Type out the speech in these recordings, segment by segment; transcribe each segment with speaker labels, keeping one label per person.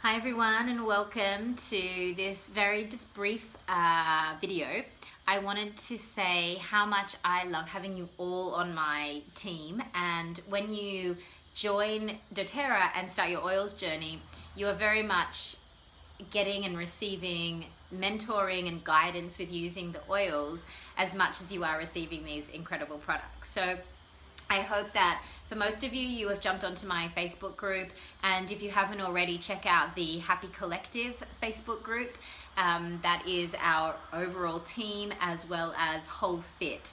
Speaker 1: Hi everyone, and welcome to this very just brief video. I wanted to say how much I love having you all on my team, and when you join doTERRA and start your oils journey, you are very much getting and receiving mentoring and guidance with using the oils as much as you are receiving these incredible products. So I hope that for most of you, you have jumped onto my Facebook group, and if you haven't already, check out the Happy Collective Facebook group. That is our overall team as well as Whole Fit.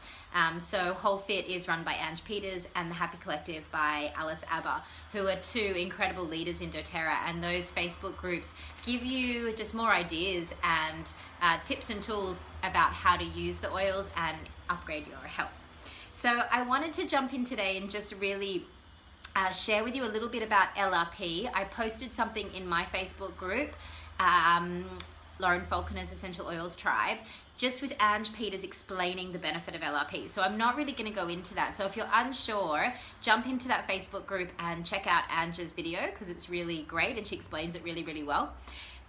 Speaker 1: So Whole Fit is run by Ange Peters and the Happy Collective by Alice Aber, who are two incredible leaders in doTERRA, and those Facebook groups give you just more ideas and tips and tools about how to use the oils and upgrade your health. So I wanted to jump in today and just really share with you a little bit about LRP. I posted something in my Facebook group, Lauren Falconer's Essential Oils Tribe, just with Ange Peters explaining the benefit of LRP. So I'm not really going to go into that. So if you're unsure, jump into that Facebook group and check out Ange's video because it's really great and she explains it really, really well.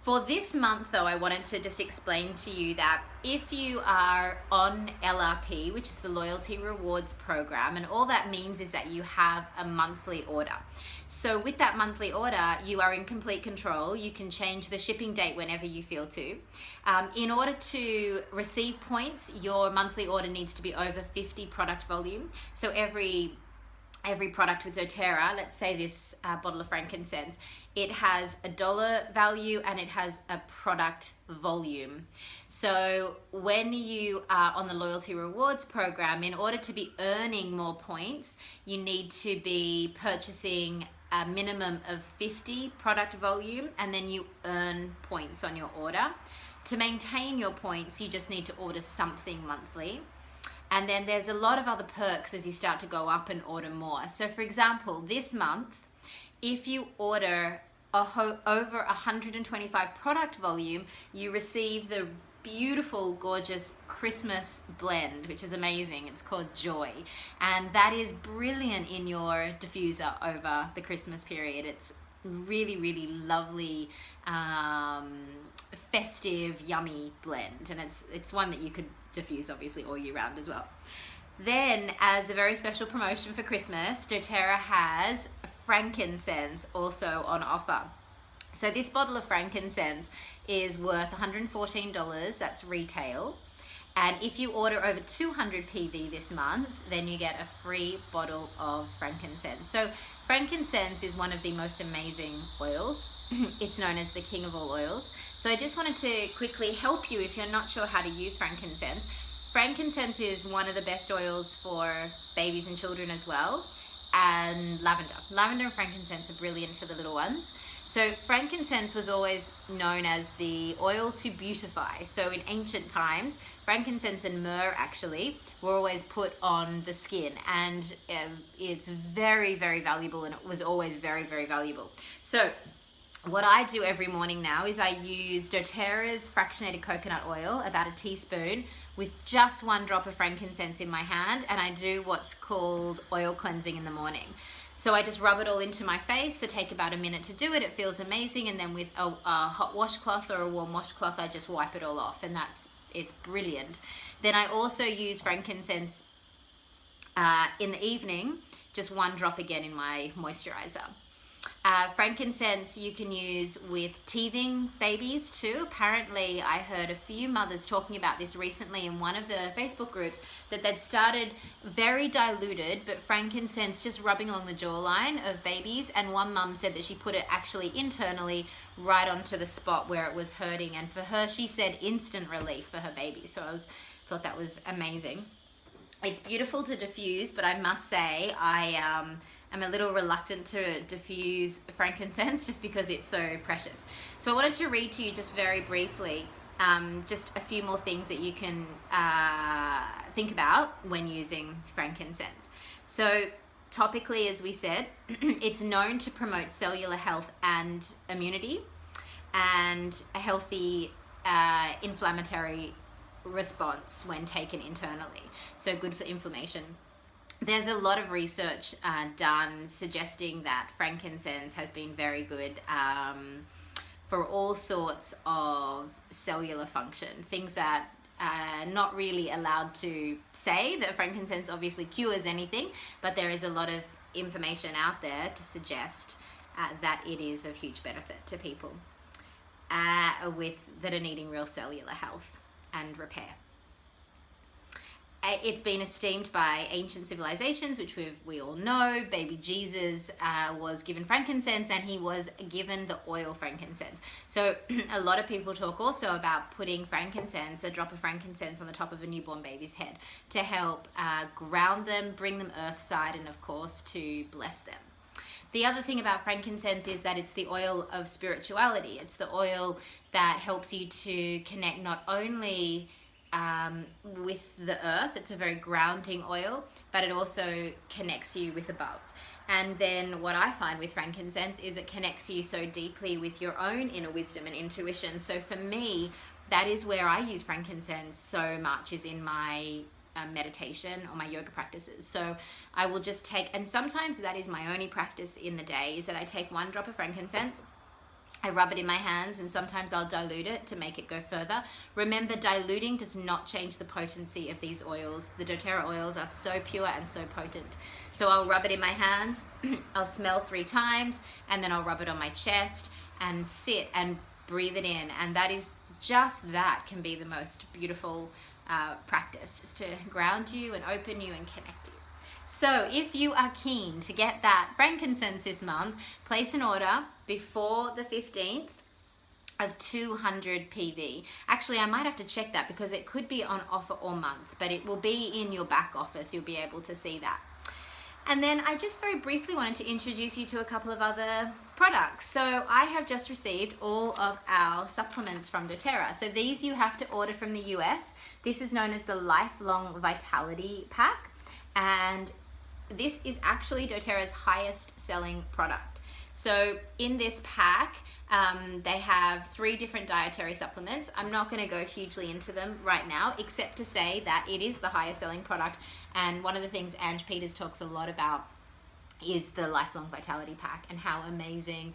Speaker 1: For this month though, I wanted to just explain to you that if you are on LRP, which is the Loyalty Rewards Program, and all that means is that you have a monthly order. So with that monthly order, you are in complete control. You can change the shipping date whenever you feel to. In order to receive points, your monthly order needs to be over 50 product volume. So every product with doTERRA, let's say this bottle of frankincense, it has a dollar value and it has a product volume. So when you are on the Loyalty Rewards Program, in order to be earning more points, you need to be purchasing a minimum of 50 product volume, and then you earn points on your order. To maintain your points, you just need to order something monthly. And then there's a lot of other perks as you start to go up and order more. So for example, this month, if you order over 125 product volume, you receive the beautiful, gorgeous Christmas blend, which is amazing. It's called Joy. And that is brilliant in your diffuser over the Christmas period. It's really, really lovely, festive, yummy blend. And it's one that you could diffuse obviously all year round as well. Then, as a very special promotion for Christmas, doTERRA has frankincense also on offer. So this bottle of frankincense is worth $114, that's retail. And if you order over 200 PV this month, then you get a free bottle of frankincense. So frankincense is one of the most amazing oils. It's known as the king of all oils. So I just wanted to quickly help you if you're not sure how to use frankincense. Frankincense is one of the best oils for babies and children as well. And lavender. Lavender and frankincense are brilliant for the little ones. So frankincense was always known as the oil to beautify. So in ancient times, frankincense and myrrh actually were always put on the skin, and it's very, very valuable, and it was always very, very valuable. So what I do every morning now is I use doTERRA's fractionated coconut oil, about a teaspoon, with just 1 drop of frankincense in my hand, and I do what's called oil cleansing in the morning. So I just rub it all into my face. So take about a minute to do it. It feels amazing. And then with a hot washcloth or a warm washcloth, I just wipe it all off, and it's brilliant. Then I also use frankincense in the evening, just 1 drop again in my moisturizer. Frankincense you can use with teething babies too. Apparently, I heard a few mothers talking about this recently in one of the Facebook groups, that they'd started very diluted, but frankincense just rubbing along the jawline of babies, and one mum said that she put it actually internally right onto the spot where it was hurting, and for her, she said instant relief for her baby. So I thought that was amazing. It's beautiful to diffuse, but I must say I'm a little reluctant to diffuse frankincense just because it's so precious. So I wanted to read to you just very briefly just a few more things that you can think about when using frankincense. So topically, as we said, it's known to promote cellular health and immunity and a healthy inflammatory response when taken internally. So good for inflammation. There's a lot of research done suggesting that frankincense has been very good for all sorts of cellular function, things that not really allowed to say that frankincense obviously cures anything, but there is a lot of information out there to suggest that it is of huge benefit to people that are needing real cellular health and repair. It's been esteemed by ancient civilizations, which we all know. Baby Jesus was given frankincense, and he was given the oil frankincense. So a lot of people talk also about putting frankincense, a drop of frankincense, on the top of a newborn baby's head to help ground them, bring them earthside, and of course to bless them. The other thing about frankincense is that it's the oil of spirituality. It's the oil that helps you to connect not only with the earth, it's a very grounding oil, but it also connects you with above. And then what I find with frankincense is it connects you so deeply with your own inner wisdom and intuition. So for me, that is where I use frankincense so much, is in my meditation or my yoga practices. So I will just take, and sometimes that is my only practice in the day, is that I take 1 drop of frankincense, I rub it in my hands, and sometimes I'll dilute it to make it go further. Remember, diluting does not change the potency of these oils. The doTERRA oils are so pure and so potent. So I'll rub it in my hands, I'll smell 3 times, and then I'll rub it on my chest and sit and breathe it in. And that is just, that can be the most beautiful practice, just to ground you and open you and connect you. So if you are keen to get that frankincense this month, place an order before the 15th of 200 PV. Actually, I might have to check that because it could be on offer all month, but it will be in your back office. You'll be able to see that. And then I just very briefly wanted to introduce you to a couple of other products. So I have just received all of our supplements from doTERRA. So these you have to order from the US. This is known as the Lifelong Vitality Pack. And this is actually doTERRA's highest selling product. So in this pack, they have 3 different dietary supplements. I'm not going to go hugely into them right now, except to say that it is the highest selling product. And one of the things Ange Peters talks a lot about is the Lifelong Vitality Pack, and how amazing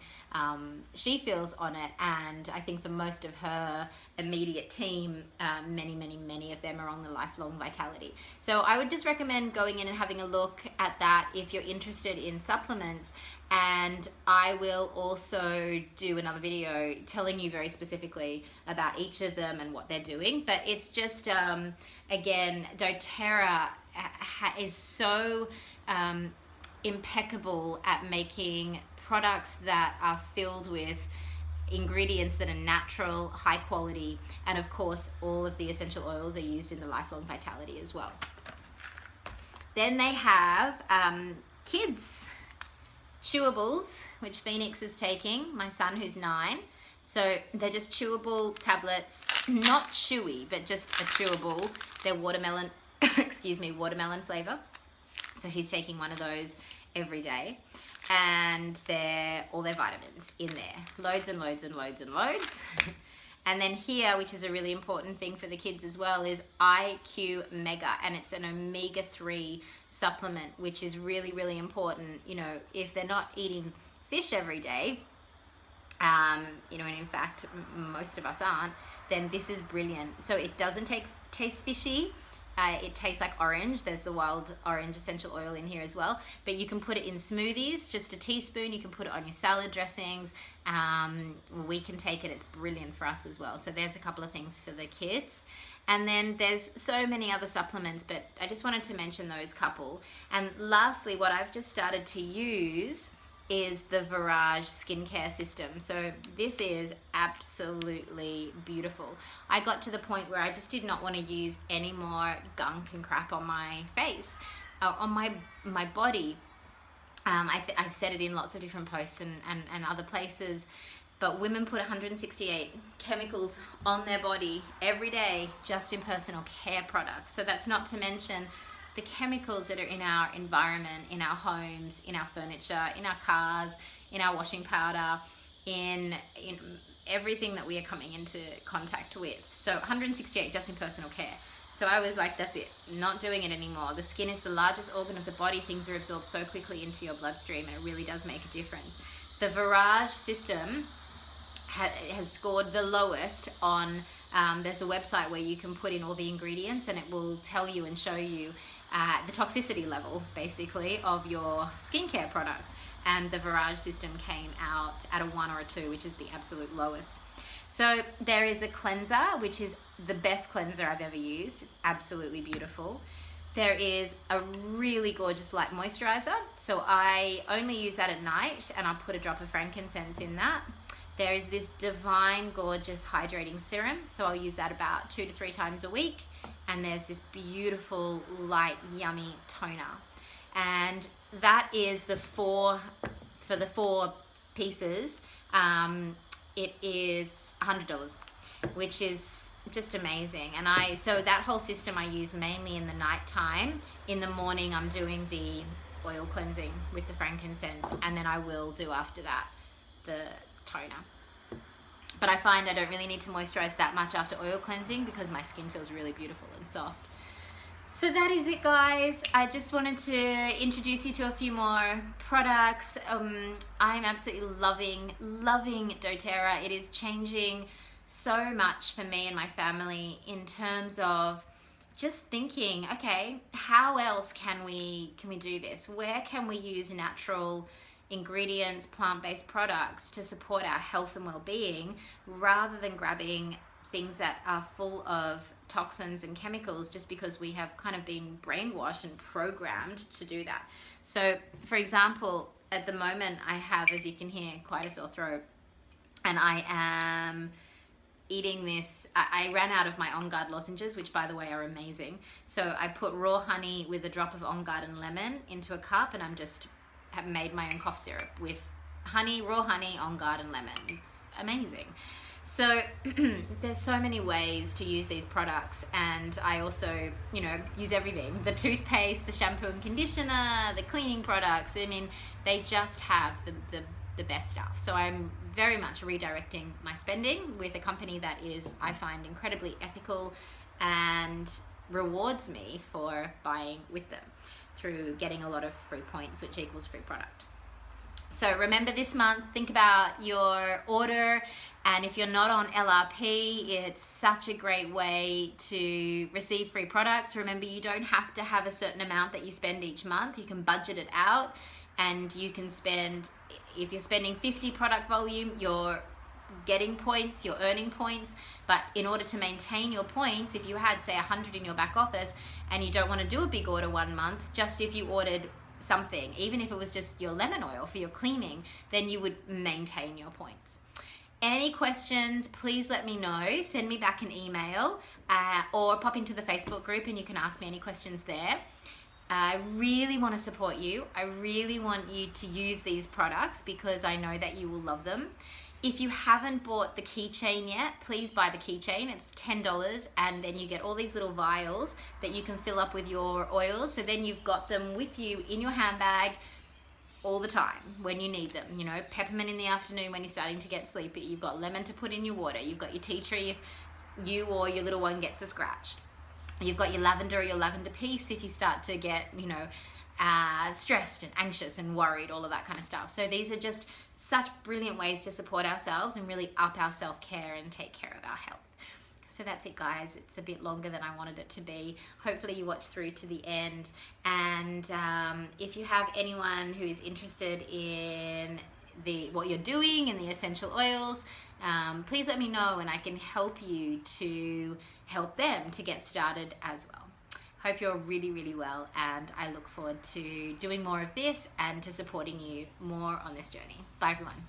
Speaker 1: she feels on it. And I think for most of her immediate team, many of them are on the Lifelong Vitality. So I would just recommend going in and having a look at that if you're interested in supplements. And I will also do another video telling you very specifically about each of them and what they're doing. But it's just, again, doTERRA is so impeccable at making products that are filled with ingredients that are natural, high quality, and of course all of the essential oils are used in the Lifelong Vitality as well. Then they have kids chewables, which Phoenix is taking, my son who's 9. So they're just chewable tablets, not chewy, but just a chewable. They're watermelon, watermelon flavor. So he's taking one of those every day, and they're all their vitamins in there, loads and loads and loads and loads. And then here, which is a really important thing for the kids as well, is IQ Mega, and it's an omega-3 supplement, which is really, really important. You know, if they're not eating fish every day, you know, and in fact, most of us aren't, then this is brilliant. So it doesn't taste fishy. It tastes like orange. There's the wild orange essential oil in here as well. But you can put it in smoothies, just a teaspoon. You can put it on your salad dressings. We can take it. It's brilliant for us as well. So there's a couple of things for the kids. And then there's so many other supplements, but I just wanted to mention those couple. And lastly, what I've just started to use is the Virage skincare system. So this is absolutely beautiful. I got to the point where I just did not want to use any more gunk and crap on my face, on my body. I've said it in lots of different posts and other places, but women put 168 chemicals on their body every day just in personal care products. So that's not to mention the chemicals that are in our environment, in our homes, in our furniture, in our cars, in our washing powder, in everything that we are coming into contact with. So 168 just in personal care. So I was like, that's it, not doing it anymore. The skin is the largest organ of the body. Things are absorbed so quickly into your bloodstream, and it really does make a difference. The Virage system has scored the lowest on, there's a website where you can put in all the ingredients and it will tell you and show you the toxicity level, basically, of your skincare products. And the Virage system came out at a 1 or a 2, which is the absolute lowest. So there is a cleanser, which is the best cleanser I've ever used. It's absolutely beautiful. There is a really gorgeous light moisturizer. So I only use that at night, and I put a drop of frankincense in that. There is this divine, gorgeous hydrating serum. So I'll use that about 2 to 3 times a week. And there's this beautiful, light, yummy toner. And that is for the 4 pieces. It is $100, which is just amazing. And so that whole system I use mainly in the night time. In the morning, I'm doing the oil cleansing with the frankincense, and then I will do after that the toner. But I find I don't really need to moisturize that much after oil cleansing because my skin feels really beautiful and soft. So that is it, guys. I just wanted to introduce you to a few more products. I'm absolutely loving doTERRA. It is changing so much for me and my family in terms of just thinking, okay, how else can we do this? Where can we use natural ingredients, plant-based products to support our health and well-being, rather than grabbing things that are full of toxins and chemicals just because we have kind of been brainwashed and programmed to do that. So for example, at the moment I have, as you can hear, quite a sore throat, and I am eating this. I ran out of my On Guard lozenges, which by the way are amazing. So I put raw honey with a drop of On Guard and lemon into a cup, and have made my own cough syrup with honey, raw honey, On Guard and lemon. It's amazing. So there's so many ways to use these products, and I also, use everything. The toothpaste, the shampoo and conditioner, the cleaning products. I mean, they just have the best stuff. So I'm very much redirecting my spending with a company that is, I find, incredibly ethical and rewards me for buying with them through getting a lot of free points, which equals free product. So remember, this month, think about your order, and if you're not on LRP, it's such a great way to receive free products. Remember, you don't have to have a certain amount that you spend each month. You can budget it out, and you can spend, if you're spending 50 product volume, you're getting points, you're earning points. But in order to maintain your points, if you had, say, 100 in your back office and you don't want to do a big order one month, just if you ordered something, even if it was just your lemon oil for your cleaning, then you would maintain your points. Any questions, please let me know. Send me back an email or pop into the Facebook group and you can ask me any questions there. I really want to support you. I really want you to use these products because I know that you will love them. If you haven't bought the keychain yet, please buy the keychain. It's $10, and then you get all these little vials that you can fill up with your oils. So then you've got them with you in your handbag all the time when you need them. Peppermint in the afternoon when you're starting to get sleepy. You've got lemon to put in your water. You've got your tea tree if you or your little one gets a scratch. You've got your lavender or your lavender piece if you start to get, stressed and anxious and worried, all of that kind of stuff. So these are just such brilliant ways to support ourselves and really up our self-care and take care of our health. So that's it, guys. It's a bit longer than I wanted it to be. Hopefully you watch through to the end. And if you have anyone who is interested in what you're doing in the essential oils, please let me know and I can help you to help them to get started as well. Hope you're really, really well, and I look forward to doing more of this and to supporting you more on this journey. Bye, everyone.